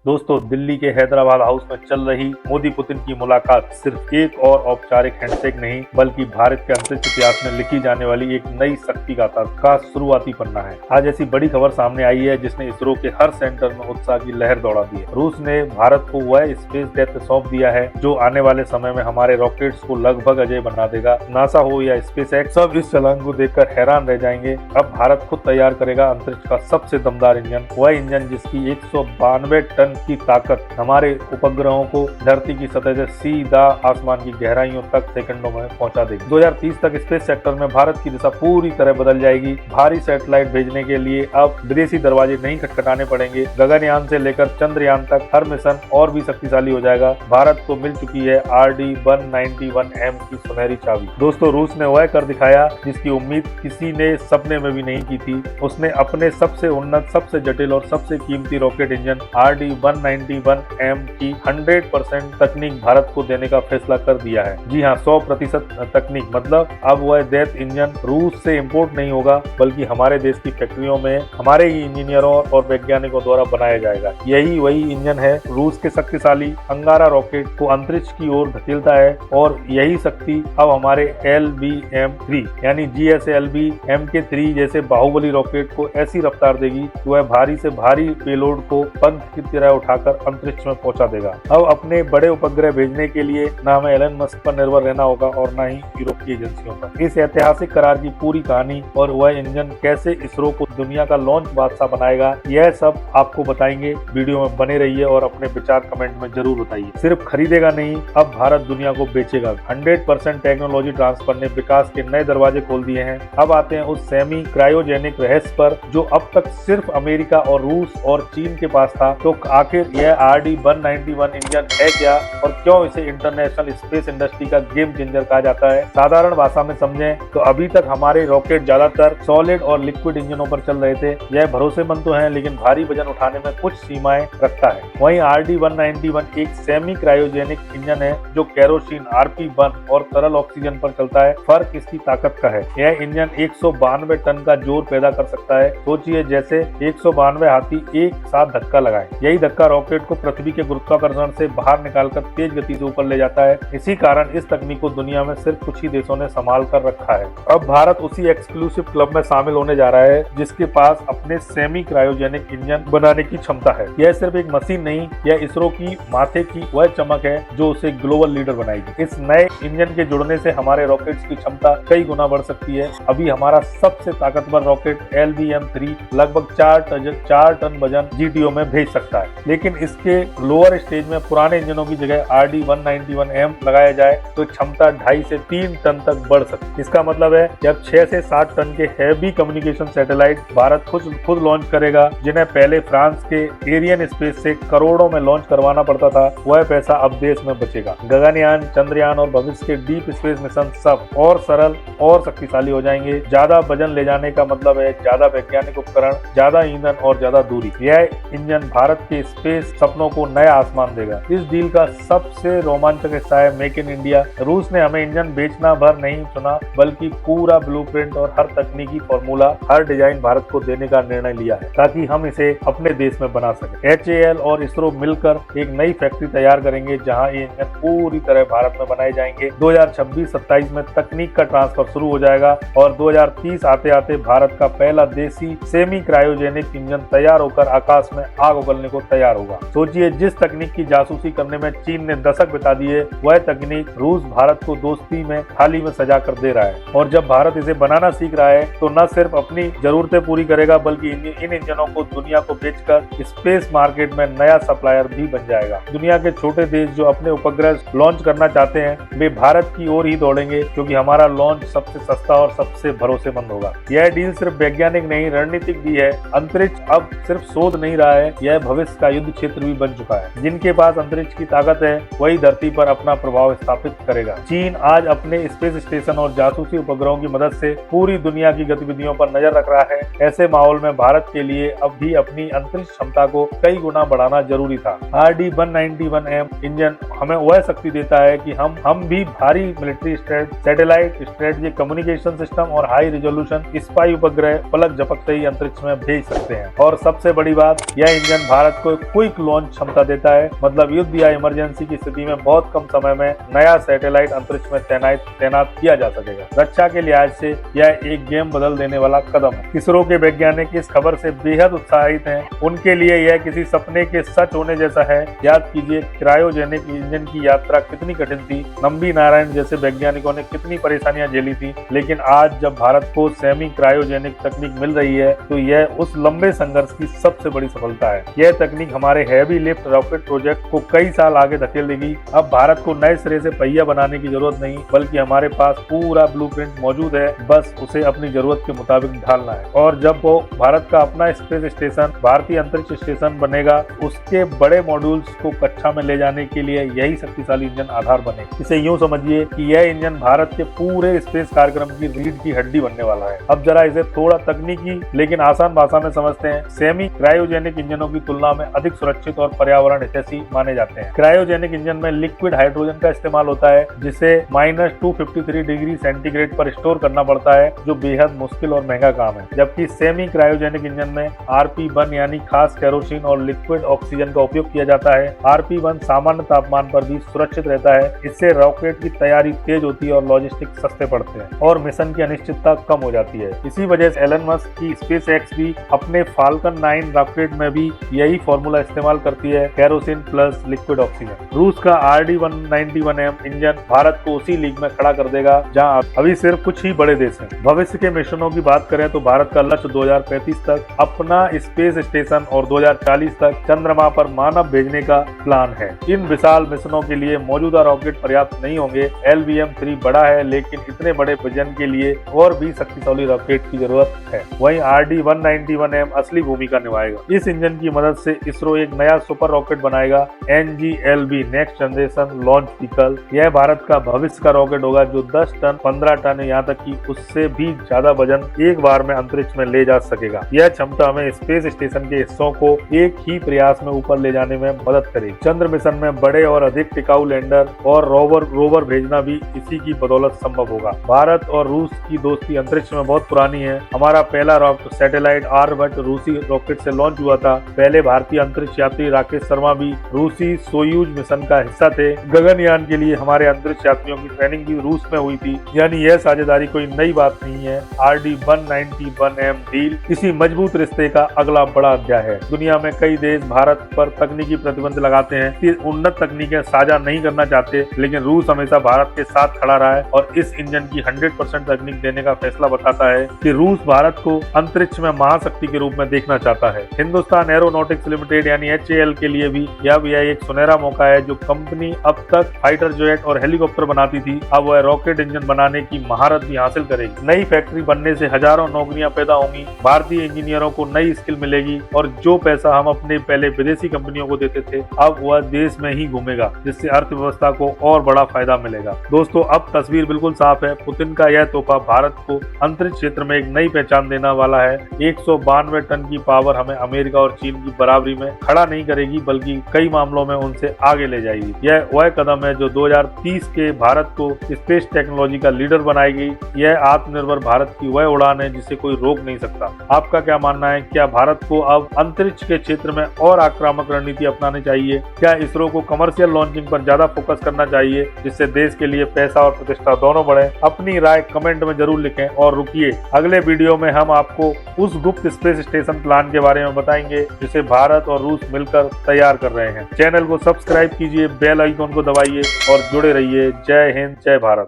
दोस्तों, दिल्ली के हैदराबाद हाउस में चल रही मोदी पुतिन की मुलाकात सिर्फ एक और औपचारिक हैंडशेक नहीं बल्कि भारत के अंतरिक्ष इतिहास में लिखी जाने वाली एक नई शक्ति गाथा का शुरुआती पन्ना है। आज ऐसी बड़ी खबर सामने आई है जिसने इसरो के हर सेंटर में उत्साह की लहर दौड़ा दी है। रूस ने भारत को वह स्पेस दैत्य सौंप दिया है जो आने वाले समय में हमारे रॉकेट्स को लगभग अजय बना देगा। नासा हो या स्पेस एक्स, सब इस छलांग को देखकर हैरान रह जाएंगे। अब भारत खुद तैयार करेगा अंतरिक्ष का सबसे दमदार इंजन, वह इंजन जिसकी 192 टन की ताकत हमारे उपग्रहों को धरती की सतह से सीधा आसमान की गहराइयों तक सेकंडों में पहुंचा देगी। 2030 तक स्पेस सेक्टर में भारत की दिशा पूरी तरह बदल जाएगी। भारी सैटेलाइट भेजने के लिए अब विदेशी दरवाजे नहीं खटखटाने पड़ेंगे। गगनयान से लेकर चंद्रयान तक हर मिशन और भी शक्तिशाली हो जाएगा। भारत को मिल चुकी है RD-191M की सुनहरी चाबी। दोस्तों, रूस ने वह कर दिखाया जिसकी उम्मीद किसी ने सपने में भी नहीं की थी। उसने अपने सबसे उन्नत, सबसे जटिल और सबसे कीमती रॉकेट इंजन RD-191M की 100% तकनीक भारत को देने का फैसला कर दिया है। जी हाँ, 100% तकनीक, मतलब अब वह दैत्य इंजन रूस से इंपोर्ट नहीं होगा बल्कि हमारे देश की फैक्ट्रियों में हमारे ही इंजीनियरों और वैज्ञानिकों द्वारा बनाया जाएगा। यही वही इंजन है रूस के शक्तिशाली अंगारा रॉकेट को अंतरिक्ष की ओर धकेलता है और यही शक्ति अब हमारे LBM-3 यानी GSLV Mk3 जैसे बाहुबली रॉकेट को ऐसी रफ्तार देगी कि वह भारी से भारी पेलोड को पंख की तरह उठाकर अंतरिक्ष में पहुंचा देगा। अब अपने बड़े उपग्रह भेजने के लिए न हमें एलन मस्क पर निर्भर रहना होगा और न ही यूरोप की एजेंसियों पर। इस ऐतिहासिक करार की पूरी कहानी और वह इंजन कैसे इसरो को दुनिया का लॉन्च बादशाह बनाएगा, यह सब आपको बताएंगे। वीडियो में बने रहिए और अपने विचार कमेंट में जरूर बताइए। सिर्फ खरीदेगा नहीं, अब भारत दुनिया को बेचेगा। 100% टेक्नोलॉजी ट्रांसफर ने विकास के नए दरवाजे खोल दिए हैं। अब आते हैं उस सेमी क्रायोजेनिक रहस्य पर जो अब तक सिर्फ अमेरिका और रूस और चीन के पास था। तो आखिर यह RD-191 इंजन है क्या और क्यों इसे इंटरनेशनल स्पेस इंडस्ट्री का गेम चेंजर कहा जाता है? साधारण भाषा में समझें तो अभी तक हमारे रॉकेट ज्यादातर सॉलिड और लिक्विड इंजनों पर चल रहे थे। यह भरोसेमंद तो है लेकिन भारी वजन उठाने में कुछ सीमाएं रखता है। वहीं RD-191 एक सेमी क्रायोजेनिक इंजन है जो केरोसिन, RP1 और तरल ऑक्सीजन पर चलता है। फर्क इसकी ताकत का है। यह इंजन 192 टन का जोर पैदा कर सकता है। सोचिए जैसे 192 हाथी एक साथ धक्का लगाए। यही धक्का रॉकेट को पृथ्वी के गुरुत्वाकर्षण से बाहर निकालकर तेज गति से ऊपर ले जाता है। इसी कारण इस तकनीक को दुनिया में सिर्फ कुछ ही देशों ने संभाल कर रखा है। अब भारत उसी एक्सक्लूसिव क्लब में शामिल होने जा रहा है जिसके पास अपने सेमी क्रायोजेनिक इंजन बनाने की क्षमता है। यह सिर्फ एक मशीन नहीं, यह इसरो की माथे की वह चमक है जो उसे ग्लोबल लीडर बनाएगी। इस नए इंजन के जुड़ने से हमारे रॉकेट्स की क्षमता कई गुना बढ़ सकती है। अभी हमारा सबसे ताकतवर रॉकेट LBM-3 लगभग 4 टन वजन GTO में भेज सकता है, लेकिन इसके लोअर स्टेज में पुराने इंजनों की जगह RD-191M लगाया जाए तो क्षमता 2.5 से 3 टन तक बढ़ सकती है। इसका मतलब है कि अब 6 से 7 टन के हैवी कम्युनिकेशन सैटेलाइट भारत खुद लॉन्च करेगा, जिन्हें पहले फ्रांस के एरियन स्पेस से करोड़ों में लॉन्च करवाना पड़ता था। वह पैसा अब देश में बचेगा। गगनयान, चंद्रयान और भविष्य के डीप स्पेस मिशन सब और सरल और शक्तिशाली हो जाएंगे। ज्यादा वजन ले जाने का मतलब है ज्यादा वैज्ञानिक उपकरण, ज्यादा ईंधन और ज्यादा दूरी। यह इंजन भारत के स्पेस सपनों को नया आसमान देगा। इस डील का सबसे रोमांचक हिस्सा है मेक इन इंडिया। रूस ने हमें इंजन बेचना भर नहीं चुना बल्कि पूरा ब्लूप्रिंट और हर तकनीकी फॉर्मूला, हर डिजाइन भारत को देने का निर्णय लिया है ताकि हम इसे अपने देश में बना सके। HAL और इसरो मिलकर एक नई फैक्ट्री तैयार करेंगे जहां ये इंजन पूरी तरह भारत में बनाए जाएंगे। 2026-27 में तकनीक का ट्रांसफर शुरू हो जाएगा और 2030 आते आते भारत का पहला देसी सेमी क्रायोजेनिक इंजन तैयार होकर आकाश में आग उगलने को तैयार होगा। सोचिए, जिस तकनीक की जासूसी करने में चीन ने दशक बिता दिए, वह तकनीक रूस भारत को दोस्ती में थाली में सजा कर दे रहा है। और जब भारत इसे बनाना सीख रहा है तो न सिर्फ अपनी जरूरतें पूरी करेगा बल्कि इन इंजनों को दुनिया को बेचकर स्पेस मार्केट में नया सप्लायर भी बन जाएगा। दुनिया के छोटे देश जो अपने उपग्रह लॉन्च करना चाहते हैं वे भारत की ओर ही दौड़ेंगे क्योंकि हमारा लॉन्च सबसे सस्ता और सबसे भरोसेमंद होगा। यह डील सिर्फ वैज्ञानिक नहीं, रणनीतिक भी है। अंतरिक्ष अब सिर्फ शोध नहीं रहा है, यह भविष्य का युद्ध क्षेत्र भी बन चुका है। जिनके पास अंतरिक्ष की ताकत है वही धरती पर अपना प्रभाव स्थापित करेगा। चीन आज अपने स्पेस स्टेशन और जासूसी उपग्रहों की मदद से पूरी दुनिया की गतिविधियों पर नजर रख रहा है। ऐसे माहौल में भारत के लिए अब भी अपनी अंतरिक्ष क्षमता को कई गुना बढ़ाना जरूरी था। RD-191M इंजन हमें वह शक्ति देता है कि हम भी भारी military satellite, strategic communication system और हाई रिजोल्यूशन स्पाई उपग्रह पलक झपकते ही अंतरिक्ष में भेज सकते हैं। और सबसे बड़ी बात, यह इंजन भारत को को क्विक लॉन्च क्षमता देता है, मतलब युद्ध या इमरजेंसी की स्थिति में बहुत कम समय में नया सैटेलाइट अंतरिक्ष में तैनात किया जा सकेगा। रक्षा के लिहाज से यह एक गेम बदल देने वाला कदम है। इसरो के वैज्ञानिक इस खबर से बेहद उत्साहित हैं। उनके लिए यह किसी सपने के सच होने जैसा है। याद कीजिए क्रायोजेनिक इंजन की यात्रा कितनी कठिन थी, नंबी नारायण जैसे वैज्ञानिकों ने कितनी परेशानियां झेली थी, लेकिन आज जब भारत को सेमी क्रायोजेनिक तकनीक मिल रही है तो यह उस लंबे संघर्ष की सबसे बड़ी सफलता है। यह तकनीक हमारे हैवी लिफ्ट रॉकेट प्रोजेक्ट को कई साल आगे धकेल देगी। अब भारत को नए सिरे से पहिया बनाने की जरूरत नहीं, बल्कि हमारे पास पूरा ब्लूप्रिंट मौजूद है, बस उसे अपनी जरूरत के मुताबिक ढालना है। और जब वो भारत का अपना स्पेस स्टेशन भारतीय अंतरिक्ष स्टेशन बनेगा, उसके बड़े मॉड्यूल्स को कक्षा में ले जाने के लिए यही शक्तिशाली इंजन आधार बने। इसे यूं समझिए कि यह इंजन भारत के पूरे स्पेस कार्यक्रम की रीढ़ की हड्डी बनने वाला है। अब जरा इसे थोड़ा तकनीकी लेकिन आसान भाषा में समझते हैं। सेमी क्रायोजेनिक इंजनों की तुलना में अधिक सुरक्षित और पर्यावरण हितैषी माने जाते हैं। क्रायोजेनिक इंजन में लिक्विड हाइड्रोजन का इस्तेमाल होता है, जिसे -253 डिग्री सेंटीग्रेड पर स्टोर करना पड़ता है, जो बेहद मुश्किल और महंगा काम है। जबकि सेमी क्रायोजेनिक इंजन में RP1 यानी खास केरोसिन और लिक्विड ऑक्सीजन का उपयोग किया जाता है। RP1 सामान्य तापमान पर भी सुरक्षित रहता है। इससे रॉकेट की तैयारी तेज होती है और लॉजिस्टिक सस्ते पड़ते हैं और मिशन की अनिश्चितता कम हो जाती है। इसी वजह से एलन मस्क की SpaceX भी अपने फाल्कन 9 रॉकेट में भी यही फॉर्मूला इस्तेमाल करती है, केरोसिन प्लस लिक्विड ऑक्सीजन। रूस का RD-191M इंजन भारत को उसी लीग में खड़ा कर देगा जहां अभी सिर्फ कुछ ही बड़े देश हैं। भविष्य के मिशनों की बात करें तो भारत का लक्ष्य 2035 तक अपना स्पेस स्टेशन और 2040 तक चंद्रमा पर मानव भेजने का प्लान है। इन विशाल मिशनों के लिए मौजूदा रॉकेट पर्याप्त नहीं होंगे। LVM-3 बड़ा है, लेकिन इतने बड़े विजन के लिए और भी शक्तिशाली रॉकेट की जरूरत है। वहीं RD-191M असली भूमिका निभाएगा। इस इंजन की मदद से इसरो एक नया सुपर रॉकेट बनाएगा, NGLV next generation launch vehicle. यह भारत का भविष्य का रॉकेट होगा जो 10 टन, 15 टन, यहाँ तक कि उससे भी ज्यादा वजन एक बार में अंतरिक्ष में ले जा सकेगा। यह क्षमता हमें स्पेस स्टेशन के हिस्सों को एक ही प्रयास में ऊपर ले जाने में मदद करेगी। चंद्र मिशन में बड़े और अधिक टिकाऊ लैंडर और रोवर भेजना भी इसी की बदौलत संभव होगा। भारत और रूस की दोस्ती अंतरिक्ष में बहुत पुरानी है। हमारा पहला रॉकेट सैटेलाइट आर्यभट्ट रूसी रॉकेट से लॉन्च हुआ था। पहले भारतीय अंतरिक्ष यात्री राकेश शर्मा भी रूसी सोयूज मिशन का हिस्सा थे। गगनयान के लिए हमारे अंतरिक्ष यात्रियों की ट्रेनिंग भी रूस में हुई थी, यानी यह साझेदारी कोई नई बात नहीं है। RD-191M डील इसी मजबूत रिश्ते का अगला बड़ा अध्याय है। दुनिया में कई देश भारत पर तकनीकी प्रतिबंध लगाते हैं कि उन्नत तकनीकें साझा नहीं करना चाहते, लेकिन रूस हमेशा भारत के साथ खड़ा रहा है और इस इंजन की 100% तकनीक देने का फैसला बताता है कि रूस भारत को अंतरिक्ष में महाशक्ति के रूप में देखना चाहता है। हिंदुस्तान एरोनॉटिक्स लिमिटेड यानी HAL के लिए भी यह एक सुनहरा मौका है। जो कंपनी अब तक फाइटर जेट और हेलीकॉप्टर बनाती थी, अब वह रॉकेट इंजन बनाने की महारत भी हासिल करेगी। नई फैक्ट्री बनने से हजारों नौकरियां पैदा होंगी, भारतीय इंजीनियरों को नई स्किल मिलेगी और जो पैसा हम अपने पहले विदेशी कंपनियों को देते थे, अब वह देश में ही घूमेगा, जिससे अर्थव्यवस्था को और बड़ा फायदा मिलेगा। दोस्तों, अब तस्वीर बिल्कुल साफ है। पुतिन का यह तोहफा भारत को अंतरिक्ष क्षेत्र में एक नई पहचान देने वाला है। 192 टन की पावर हमें अमेरिका और चीन की बराबरी में खड़ा नहीं करेगी, बल्कि कई मामलों में उनसे आगे ले जाएगी। यह वह कदम है जो 2030 के भारत को स्पेस टेक्नोलॉजी का लीडर बनाएगी। यह आत्मनिर्भर भारत की वह उड़ान है जिसे कोई रोक नहीं सकता। आपका क्या मानना है? क्या भारत को अब अंतरिक्ष के क्षेत्र में और आक्रामक रणनीति अपनानी चाहिए? क्या इसरो को कमर्शियल लॉन्चिंग पर ज्यादा फोकस करना चाहिए, जिससे देश के लिए पैसा और प्रतिष्ठा दोनों बढ़े? अपनी राय कमेंट में जरूर लिखें और रुकिए, अगले वीडियो में हम आपको उस गुप्त स्पेस स्टेशन प्लान के बारे में बताएंगे जिसे भारत और रूस मिलकर तैयार कर रहे हैं। चैनल को सब्सक्राइब कीजिए, बेल आइकन को दबाइए और जुड़े रहिए। जय हिंद, जय भारत।